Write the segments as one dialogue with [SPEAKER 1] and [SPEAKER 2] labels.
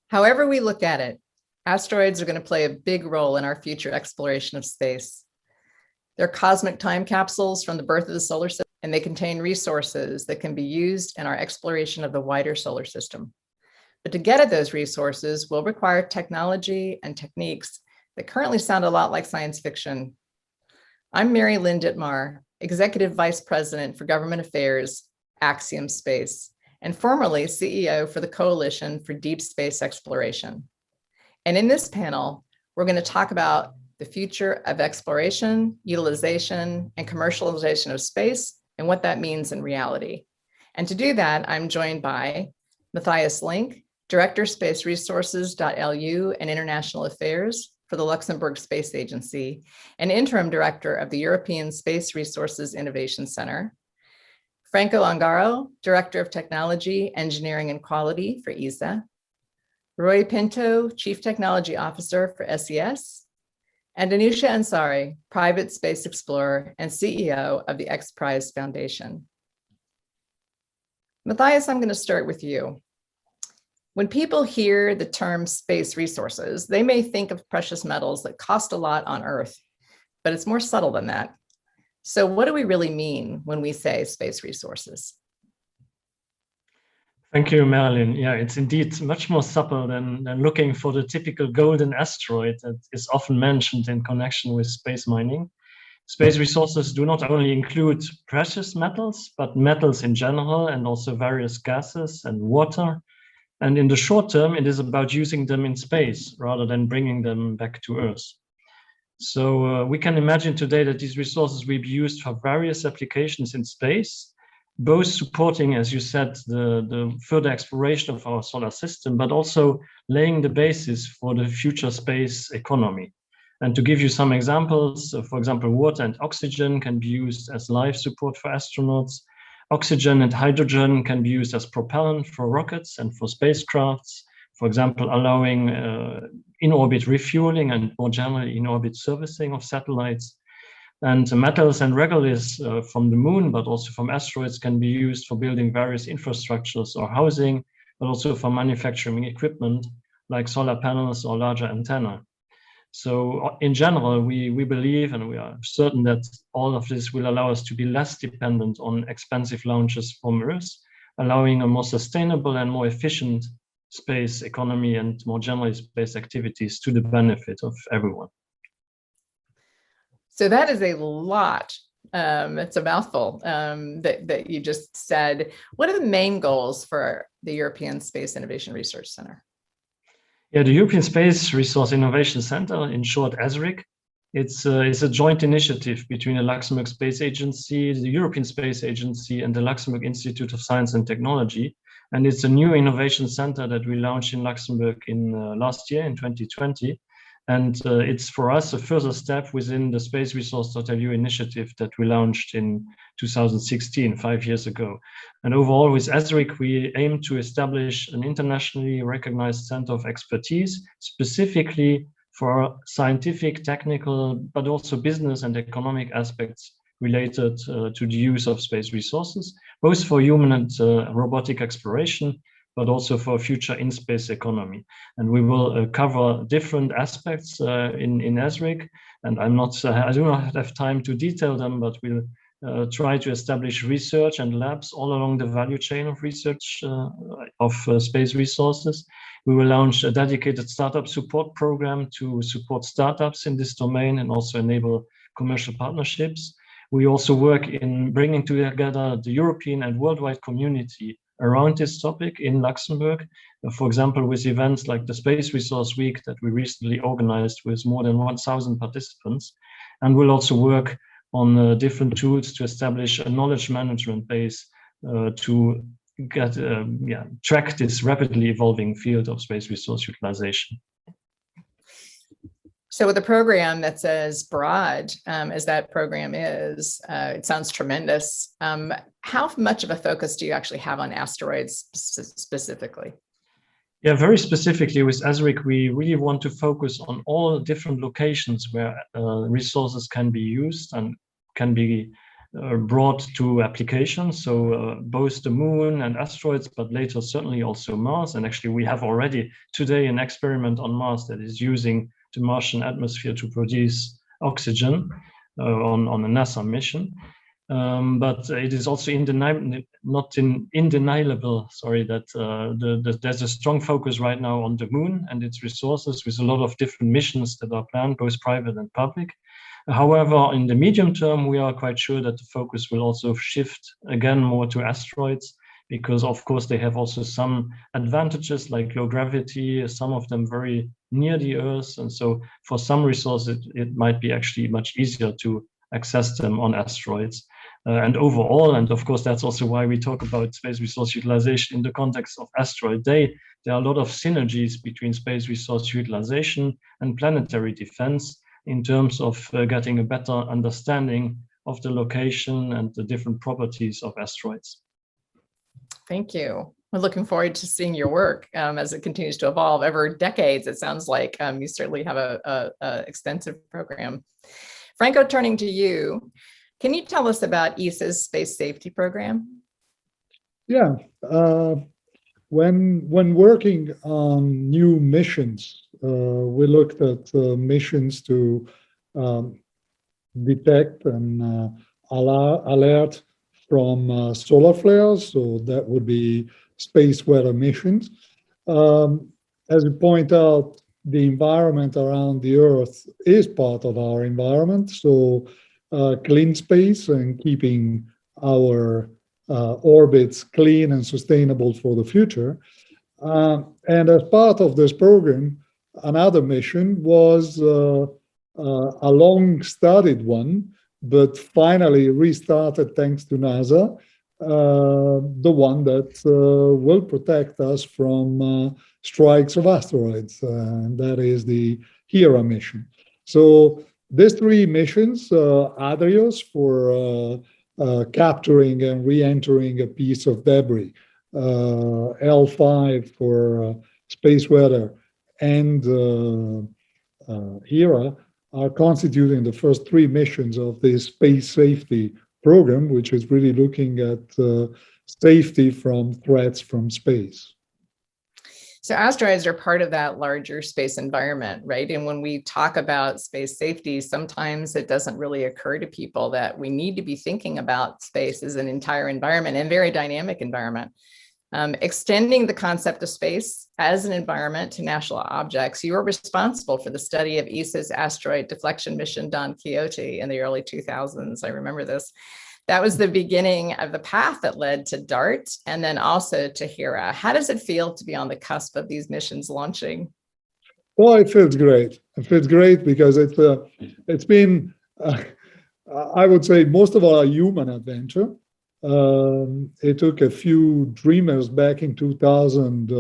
[SPEAKER 1] However we look at it, asteroids are going to play a big role in our future exploration of space. They're cosmic time capsules from the birth of the solar system, and they contain resources that can be used in our exploration of the wider solar system. But to get at those resources will require technology and techniques that currently sound a lot like science fiction. I'm Lynne Dittmar, Executive Vice President for Government Affairs, Axiom Space, and formerly CEO for the Coalition for Deep Space Exploration. And in this panel, we're going to talk about the future of exploration, utilization, and commercialization of space, and what that means in reality. And to do that, I'm joined by Mathias Link, Director, SpaceResources.lu International Affairs for the Luxembourg Space Agency, and Interim Director of the European Space Resources Innovation Center. Franco Ongaro, Director of Technology, Engineering and Quality for ESA. Ruy Pinto, Chief Technology Officer for SES. And Anousheh Ansari, Private Space Explorer and CEO of the XPRIZE Foundation. Mathias, I'm going to start with you. When people hear the term space resources, they may think of precious metals that cost a lot on Earth, but it's more subtle than that. So what do we really mean when we say space resources?
[SPEAKER 2] Thank you, Marilyn. Yeah, it's indeed much more subtle than looking for the typical golden asteroid that is often mentioned in connection with space mining. Space resources do not only include precious metals, but metals in general, and also various gases and water. And in the short term, it is about using them in space rather than bringing them back to Earth. So we can imagine today that these resources will be used for various applications in space, both supporting, as you said, the further exploration of our solar system, but also laying the basis for the future space economy. And to give you some examples, for example, water and oxygen can be used as life support for astronauts. Oxygen and hydrogen can be used as propellant for rockets and for spacecrafts, for example, allowing in-orbit refueling and more generally in-orbit servicing of satellites. And metals and regolith from the moon, but also from asteroids, can be used for building various infrastructures or housing, but also for manufacturing equipment like solar panels or larger antenna. So in general, we believe and we are certain that all of this will allow us to be less dependent on expensive launches from Earth, allowing a more sustainable and more efficient space economy and more generally space activities to the benefit of everyone.
[SPEAKER 1] So that is a lot. It's a mouthful that you just said. What are the main goals for the European Space Innovation Research Center?
[SPEAKER 2] Yeah, the European Space Resource Innovation Center, in short, ESRIC, it's a joint initiative between the Luxembourg Space Agency, the European Space Agency, and the Luxembourg Institute of Science and Technology. And it's a new innovation center that we launched in Luxembourg in last year, in 2020. And it's for us a further step within the SpaceResources.lu initiative that we launched in 2016, 5 years ago. And overall with ESRIC, we aim to establish an internationally recognized center of expertise, specifically for scientific, technical, but also business and economic aspects related to the use of space resources, both for human and robotic exploration, but also for a future in-space economy. And we will cover different aspects in ESRIC, and I do not have time to detail them, but we'll try to establish research and labs all along the value chain of research of space resources. We will launch a dedicated startup support program to support startups in this domain and also enable commercial partnerships. We also work in bringing together the European and worldwide community around this topic in Luxembourg, for example, with events like the Space Resource Week that we recently organized with more than 1,000 participants. And we'll also work on different tools to establish a knowledge management base to get track this rapidly evolving field of space resource utilization.
[SPEAKER 1] So with a program that's as broad as that program is, it sounds tremendous. How much of a focus do you actually have on asteroids specifically?
[SPEAKER 2] Yeah, very specifically with ESRIC, we really want to focus on all different locations where resources can be used and can be brought to applications. So both the moon and asteroids, but later certainly also Mars. And actually we have already today an experiment on Mars that is using the Martian atmosphere to produce oxygen on a NASA mission. But it is also undeniable that there's a strong focus right now on the moon and its resources, with a lot of different missions that are planned, both private and public. However, in the medium term, we are quite sure that the focus will also shift again more to asteroids, because of course they have also some advantages like low gravity, some of them very near the Earth. And so for some resources, it might be actually much easier to access them on asteroids. And overall, and of course, that's also why we talk about space resource utilization in the context of Asteroid Day, there are a lot of synergies between space resource utilization and planetary defense in terms of getting a better understanding of the location and the different properties of asteroids.
[SPEAKER 1] Thank you. We're looking forward to seeing your work as it continues to evolve over decades. It sounds like you certainly have a extensive program. Franco, turning to you, can you tell us about ESA's space safety program?
[SPEAKER 3] Yeah, when working on new missions, we looked at missions to detect and alert from solar flares, so that would be space weather missions. As you point out, the environment around the Earth is part of our environment, so clean space and keeping our orbits clean and sustainable for the future. And as part of this program, another mission was a long-studied one, but finally restarted thanks to NASA, the one that will protect us from strikes of asteroids, and that is the Hera mission. So these three missions, Adrios for capturing and re-entering a piece of debris, L5 for space weather, and Hera are constituting the first three missions of the space safety program, which is really looking at safety from threats from space.
[SPEAKER 1] So asteroids are part of that larger space environment, right? And when we talk about space safety, sometimes it doesn't really occur to people that we need to be thinking about space as an entire environment and very dynamic environment. Extending the concept of space as an environment to national objects, you were responsible for the study of ESA's asteroid deflection mission Don Quixote in the early 2000s. I remember this. That was the beginning of the path that led to DART and then also to Hera. How does it feel to be on the cusp of these missions launching?
[SPEAKER 3] Well, it feels great. It feels great because it's been, I would say, most of all, a human adventure. It took a few dreamers back in 2000,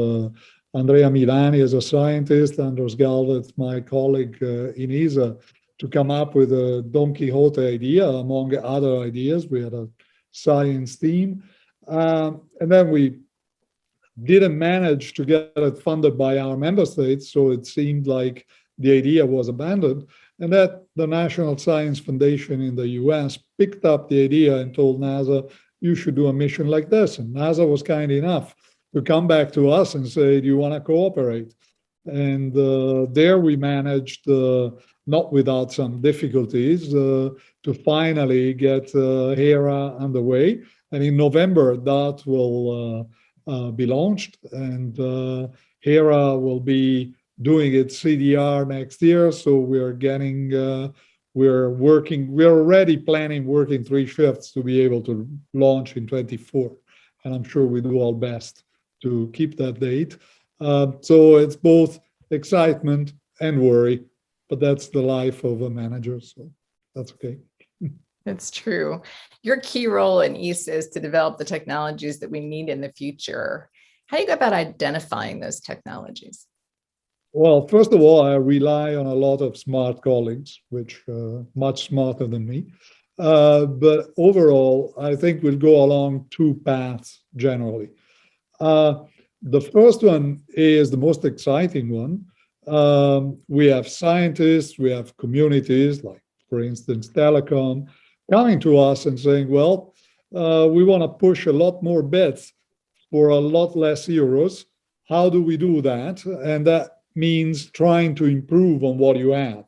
[SPEAKER 3] Andrea Milani as a scientist, Anders Galvez, my colleague in ESA, to come up with a Don Quixote idea, among other ideas. We had a science team. And then we didn't manage to get it funded by our member states, so it seemed like the idea was abandoned. And that the National Science Foundation in the US picked up the idea and told NASA, you should do a mission like this. And NASA was kind enough to come back to us and say, do you want to cooperate? And there we managed, not without some difficulties, to finally get Hera underway. And in November, that will be launched. And Hera will be doing its CDR next year. So we're already planning working 3 shifts to be able to launch in 24. And I'm sure we do our best to keep that date. So it's both excitement and worry, but that's the life of a manager, so that's okay.
[SPEAKER 1] It's true. Your key role in ESA is to develop the technologies that we need in the future. How do you go about identifying those technologies?
[SPEAKER 3] Well, first of all, I rely on a lot of smart colleagues, which are much smarter than me. But overall, I think we'll go along 2 paths generally. The first one is the most exciting one. We have scientists, we have communities, like, for instance, telecom. coming to us and saying, well, we want to push a lot more bets for a lot less euros. How do we do that? And that means trying to improve on what you have.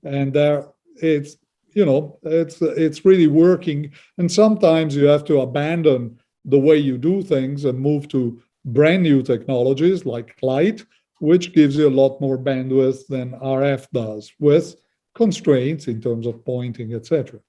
[SPEAKER 3] And there it's, it's really working. And sometimes you have to abandon the way you do things and move to brand new technologies like light, which gives you a lot more bandwidth than RF does, with constraints in terms of pointing, etc.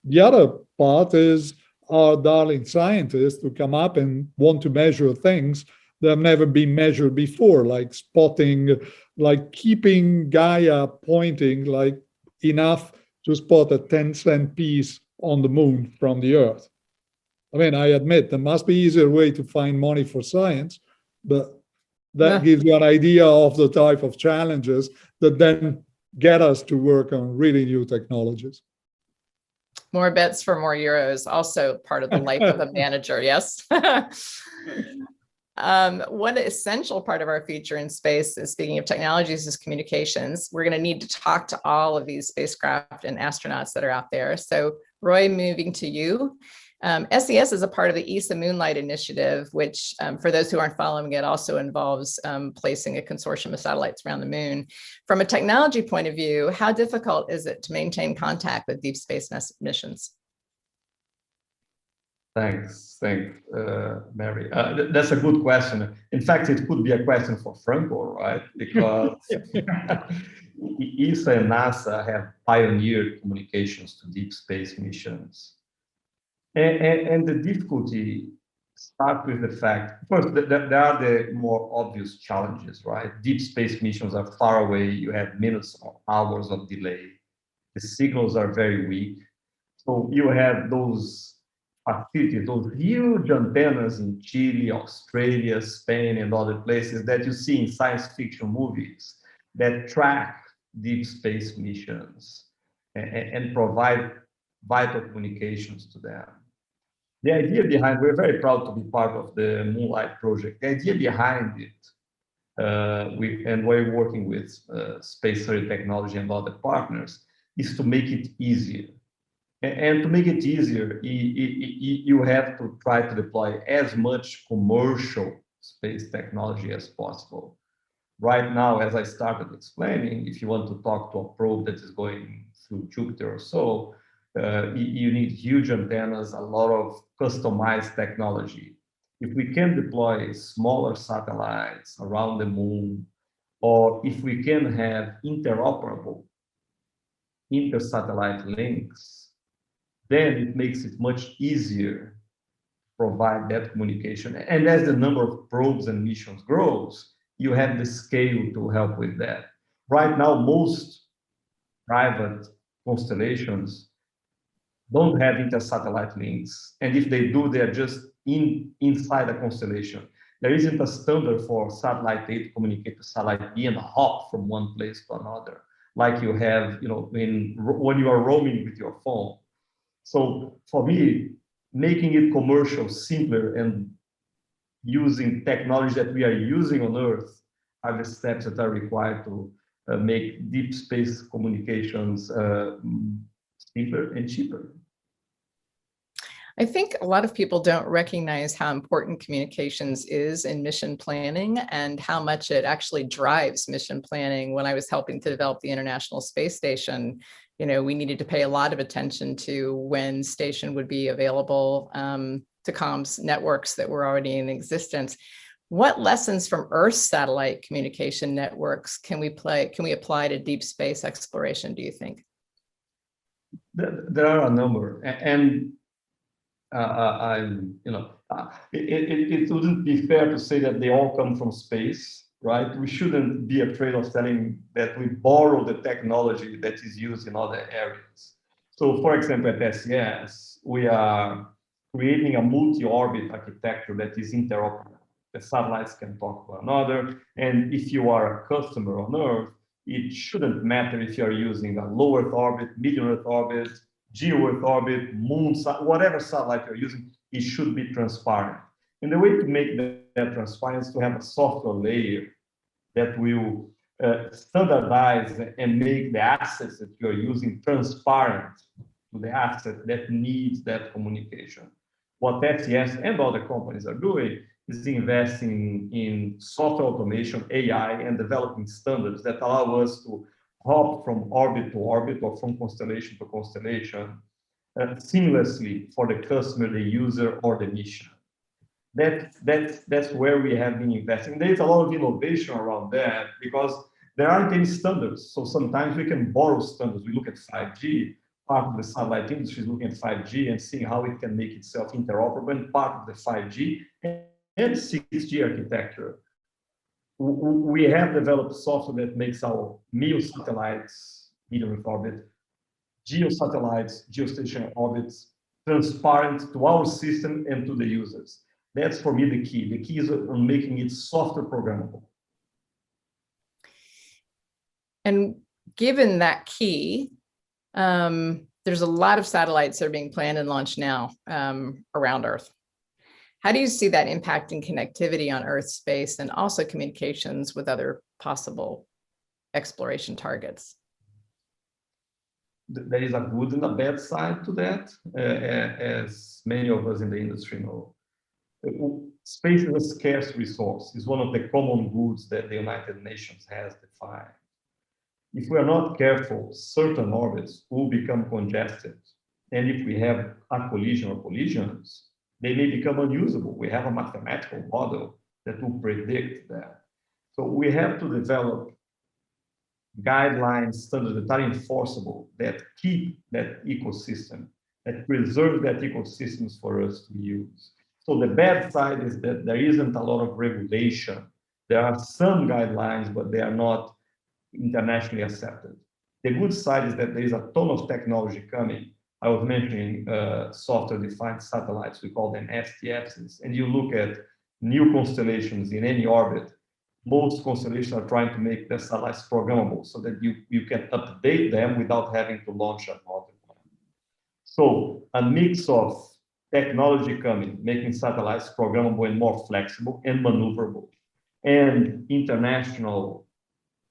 [SPEAKER 3] The other part is our darling scientists who come up and want to measure things that have never been measured before, like spotting, like keeping Gaia pointing like enough to spot a 10-cent piece on the moon from the Earth. I mean, I admit there must be easier way to find money for science, but that gives you an idea of the type of challenges that then get us to work on really new technologies.
[SPEAKER 1] More bets for more euros, also part of the life of a manager, yes? One essential part of our future in space is, speaking of technologies, is communications. We're going to need to talk to all of these spacecraft and astronauts that are out there. So Ruy, moving to you. SES is a part of the ESA Moonlight Initiative, which for those who aren't following it, also involves placing a consortium of satellites around the moon. From a technology point of view, how difficult is it to maintain contact with deep space missions?
[SPEAKER 4] Thanks, Mary. That's a good question. In fact, it could be a question for Franco, right? Because ESA and NASA have pioneered communications to deep space missions. And the difficulty starts with the fact, first, there are the more obvious challenges, right? Deep space missions are far away. You have minutes or hours of delay. The signals are very weak. So you have those facilities, those huge antennas in Chile, Australia, Spain, and other places that you see in science fiction movies that track deep space missions and provide vital communications to them. The idea behind, we're very proud to be part of the Moonlight project. The idea behind it, we're working with Space Earth Technology and other partners, is to make it easier. And to make it easier, you have to try to deploy as much commercial space technology as possible. Right now, as I started explaining, if you want to talk to a probe that is going through Jupiter or so, you need huge antennas, a lot of customized technology. If we can deploy smaller satellites around the moon, or if we can have interoperable inter-satellite links, then it makes it much easier to provide that communication. And as the number of probes and missions grows, you have the scale to help with that. Right now, most private constellations don't have inter-satellite links. And if they do, they're just inside a constellation. There isn't a standard for satellite A to communicate to satellite B and hop from one place to another, like you have, when you are roaming with your phone. So for me, making it commercial, simpler, and using technology that we are using on Earth are the steps that are required to make deep space communications simpler and cheaper.
[SPEAKER 1] I think a lot of people don't recognize how important communications is in mission planning and how much it actually drives mission planning. When I was helping to develop the International Space Station, we needed to pay a lot of attention to when station would be available to comms networks that were already in existence. What lessons from Earth's satellite communication networks can we apply to deep space exploration, do you think?
[SPEAKER 4] There are a number, and it wouldn't be fair to say that they all come from space, right? We shouldn't be afraid of telling that we borrow the technology that is used in other areas. So, for example, at SES, we are creating a multi-orbit architecture that is interoperable. The satellites can talk to one another, and if you are a customer on Earth, it shouldn't matter if you are using a low Earth orbit, medium Earth orbit, geo-Earth orbit, moon, whatever satellite you're using, it should be transparent. And the way to make that transparent is to have a software layer that will standardize and make the assets that you're using transparent to the asset that needs that communication. What SES and other companies are doing is investing in software automation, AI, and developing standards that allow us to hop from orbit to orbit or from constellation to constellation seamlessly for the customer, the user, or the mission. That's where we have been investing. There's a lot of innovation around that because there aren't any standards. So sometimes we can borrow standards. We look at 5G, part of the satellite industry is looking at 5G and seeing how it can make itself interoperable, and part of the 5G and 6G architecture. We have developed software that makes our MEO satellites, medium Earth orbit, geo satellites, geostationary orbits, transparent to our system and to the users. That's for me the key. The key is on making it software programmable.
[SPEAKER 1] And given that key, there's a lot of satellites that are being planned and launched now around Earth. How do you see that impacting connectivity on Earth space and also communications with other possible exploration targets?
[SPEAKER 4] There is a good and a bad side to that, as many of us in the industry know. Space is a scarce resource. It's one of the common goods that the United Nations has defined. If we are not careful, certain orbits will become congested. And if we have a collision or collisions, they may become unusable. We have a mathematical model that will predict that. So we have to develop guidelines, standards that are enforceable, that keep that ecosystem, that preserve that ecosystems for us to use. So the bad side is that there isn't a lot of regulation. There are some guidelines, but they are not internationally accepted. The good side is that there is a ton of technology coming. I was mentioning software-defined satellites, we call them STFs, and you look at new constellations in any orbit, most constellations are trying to make their satellites programmable so that you can update them without having to launch another one. So a mix of technology coming, making satellites programmable and more flexible and maneuverable, and international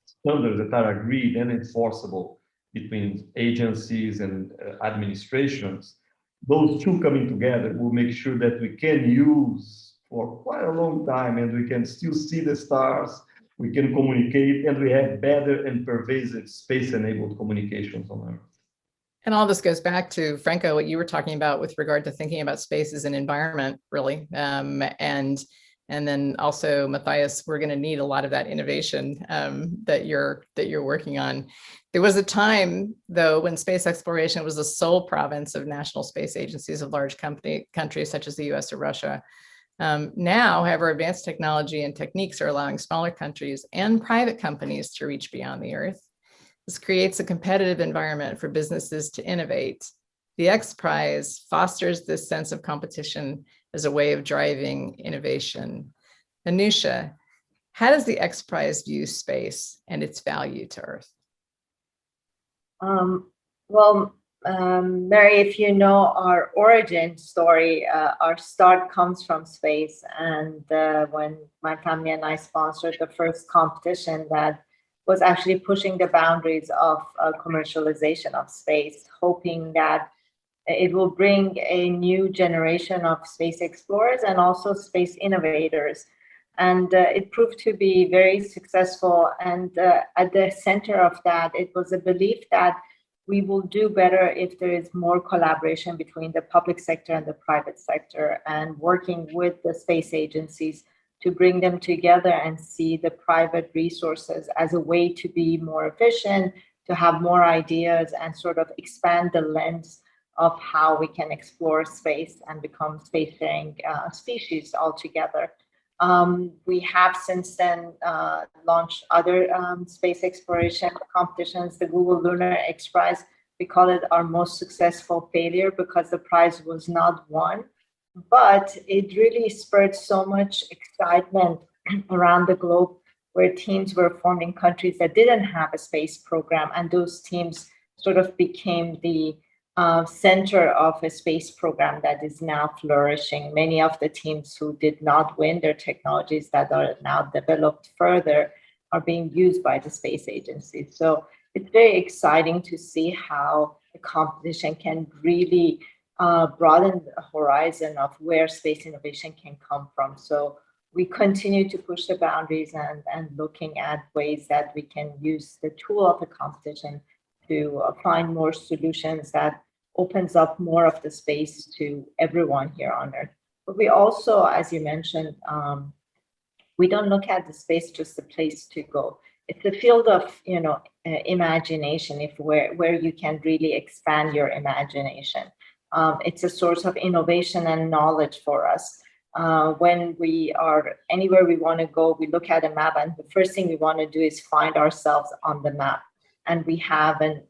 [SPEAKER 4] standards that are agreed and enforceable between agencies and administrations, those two coming together will make sure that we can use for quite a long time and we can still see the stars, we can communicate, and we have better and pervasive space-enabled communications on Earth.
[SPEAKER 1] And all this goes back to, Franco, what you were talking about with regard to thinking about space as an environment, really. And then also, Mathias, we're going to need a lot of that innovation that you're working on. There was a time, though, when space exploration was the sole province of national space agencies of large countries such as the US or Russia. Now, however, advanced technology and techniques are allowing smaller countries and private companies to reach beyond the Earth. This creates a competitive environment for businesses to innovate. The XPRIZE fosters this sense of competition as a way of driving innovation. Anousheh, how does the XPRIZE view space and its value to Earth?
[SPEAKER 5] Mary, if you know our origin story, our start comes from space. And when my family and I sponsored the first competition that was actually pushing the boundaries of commercialization of space, hoping that it will bring a new generation of space explorers and also space innovators. And it proved to be very successful. And at the center of that, it was a belief that we will do better if there is more collaboration between the public sector and the private sector, and working with the space agencies to bring them together and see the private resources as a way to be more efficient, to have more ideas, and sort of expand the lens of how we can explore space and become spacefaring species altogether. We have since then launched other space exploration competitions, the Google Lunar XPRIZE. We call it our most successful failure because the prize was not won, but it really spurred so much excitement around the globe, where teams were formed in countries that didn't have a space program, and those teams sort of became the center of a space program that is now flourishing. Many of the teams who did not win, their technologies that are now developed further are being used by the space agencies. So it's very exciting to see how the competition can really broaden the horizon of where space innovation can come from. So we continue to push the boundaries and looking at ways that we can use the tool of the competition to find more solutions that opens up more of the space to everyone here on Earth. But we also, as you mentioned, we don't look at the space just a place to go. It's a field of, imagination, where you can really expand your imagination. It's a source of innovation and knowledge for us. When we are anywhere we want to go, we look at a map, and the first thing we want to do is find ourselves on the map. And we have an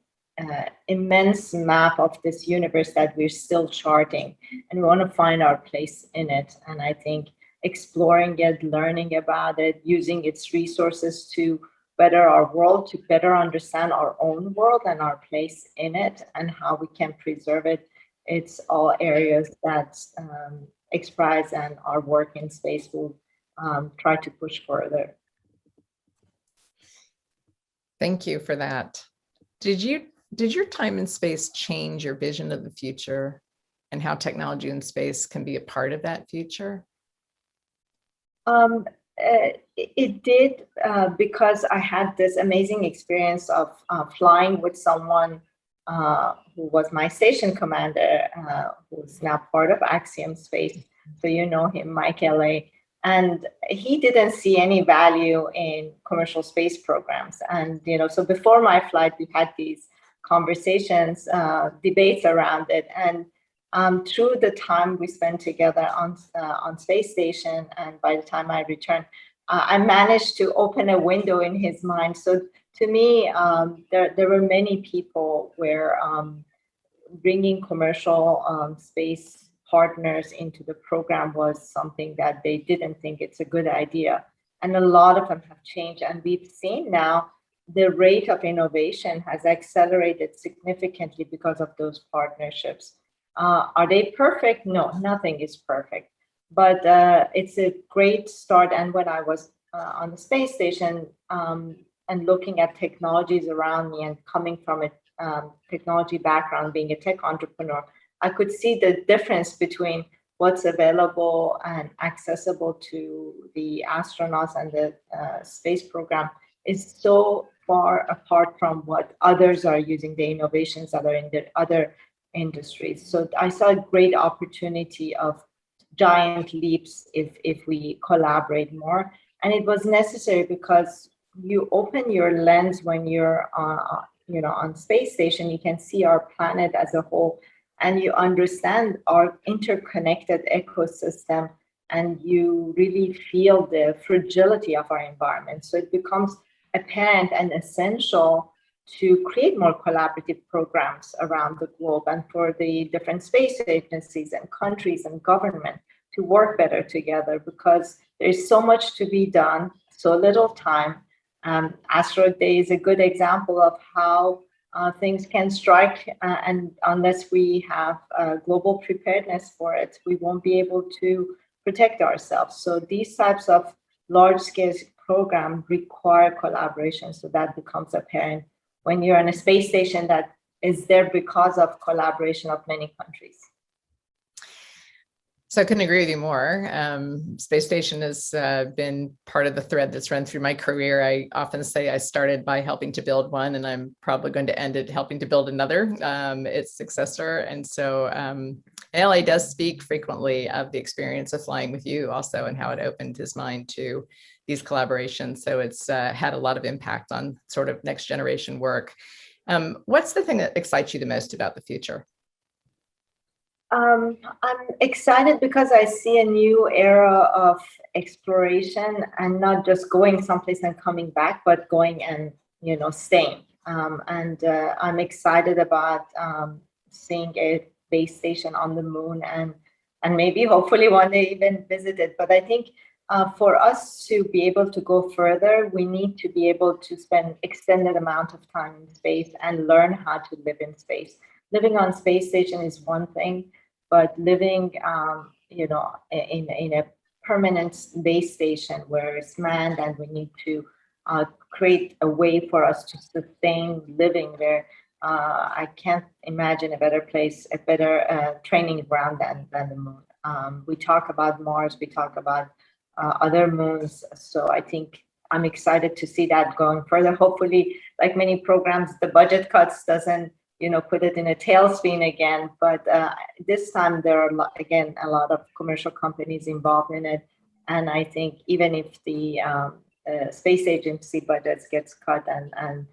[SPEAKER 5] immense map of this universe that we're still charting, and we want to find our place in it. And I think exploring it, learning about it, using its resources to better our world, to better understand our own world and our place in it, and how we can preserve it. It's all areas that XPRIZE and our work in space will try to push further.
[SPEAKER 1] Thank you for that. Did your time in space change your vision of the future and how technology in space can be a part of that future?
[SPEAKER 5] It did, because I had this amazing experience of flying with someone who was my station commander, who's now part of Axiom Space. So you know him, Mike LA. And he didn't see any value in commercial space programs. And, so before my flight, we had these conversations, debates around it. And through the time we spent together on space station, and by the time I returned, I managed to open a window in his mind. So to me, there were many people where bringing commercial space partners into the program was something that they didn't think it's a good idea. And a lot of them have changed. And we've seen now the rate of innovation has accelerated significantly because of those partnerships. Are they perfect? No, nothing is perfect. But it's a great start. And when I was on the space station and looking at technologies around me and coming from a technology background, being a tech entrepreneur, I could see the difference between what's available and accessible to the astronauts and the space program is so far apart from what others are using, the innovations that are in the other industries. So I saw a great opportunity of giant leaps if we collaborate more. And it was necessary because you open your lens when you're on space station, you can see our planet as a whole, and you understand our interconnected ecosystem, and you really feel the fragility of our environment. So it becomes apparent and essential to create more collaborative programs around the globe, and for the different space agencies and countries and government to work better together, because there's so much to be done, so little time. Asteroid Day is a good example of how things can strike, and unless we have global preparedness for it, we won't be able to protect ourselves. So these types of large-scale programs require collaboration, so that becomes apparent when you're on a space station that is there because of collaboration of many countries.
[SPEAKER 1] So I couldn't agree with you more. Space station has been part of the thread that's run through my career. I often say I started by helping to build one, and I'm probably going to end it helping to build another, its successor. And so LA does speak frequently of the experience of flying with you also, and how it opened his mind to these collaborations. So it's had a lot of impact on sort of next generation work. What's the thing that excites you the most about the future?
[SPEAKER 5] I'm excited because I see a new era of exploration, and not just going someplace and coming back, but going and staying. I'm excited about seeing a base station on the moon, and maybe hopefully one day even visit it. But I think for us to be able to go further, we need to be able to spend extended amount of time in space and learn how to live in space. Living on space station is one thing, but living, in a permanent base station where it's manned, and we need to create a way for us to sustain living there, I can't imagine a better place, a better training ground than the moon. We talk about Mars, we talk about other moons. So I think I'm excited to see that going further. Hopefully, like many programs, the budget cuts doesn't, put it in a tailspin again. But this time there are, again, a lot of commercial companies involved in it. And I think even if the space agency budgets gets cut and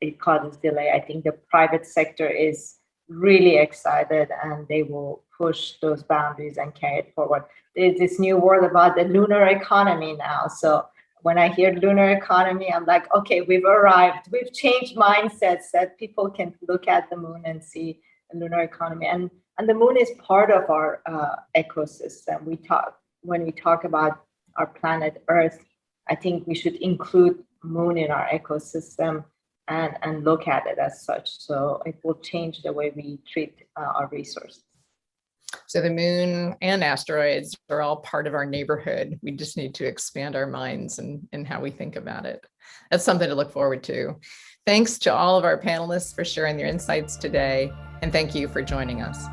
[SPEAKER 5] it causes delay, I think the private sector is really excited and they will push those boundaries and carry it forward. There's this new word about the lunar economy now. So when I hear lunar economy, I'm like, okay, we've arrived. We've changed mindsets that people can look at the moon and see the lunar economy. And the moon is part of our ecosystem. When we talk about our planet Earth, I think we should include moon in our ecosystem and look at it as such. So it will change the way we treat our resources.
[SPEAKER 1] So the moon and asteroids are all part of our neighborhood. We just need to expand our minds and how we think about it. That's something to look forward to. Thanks to all of our panelists for sharing their insights today, and thank you for joining us.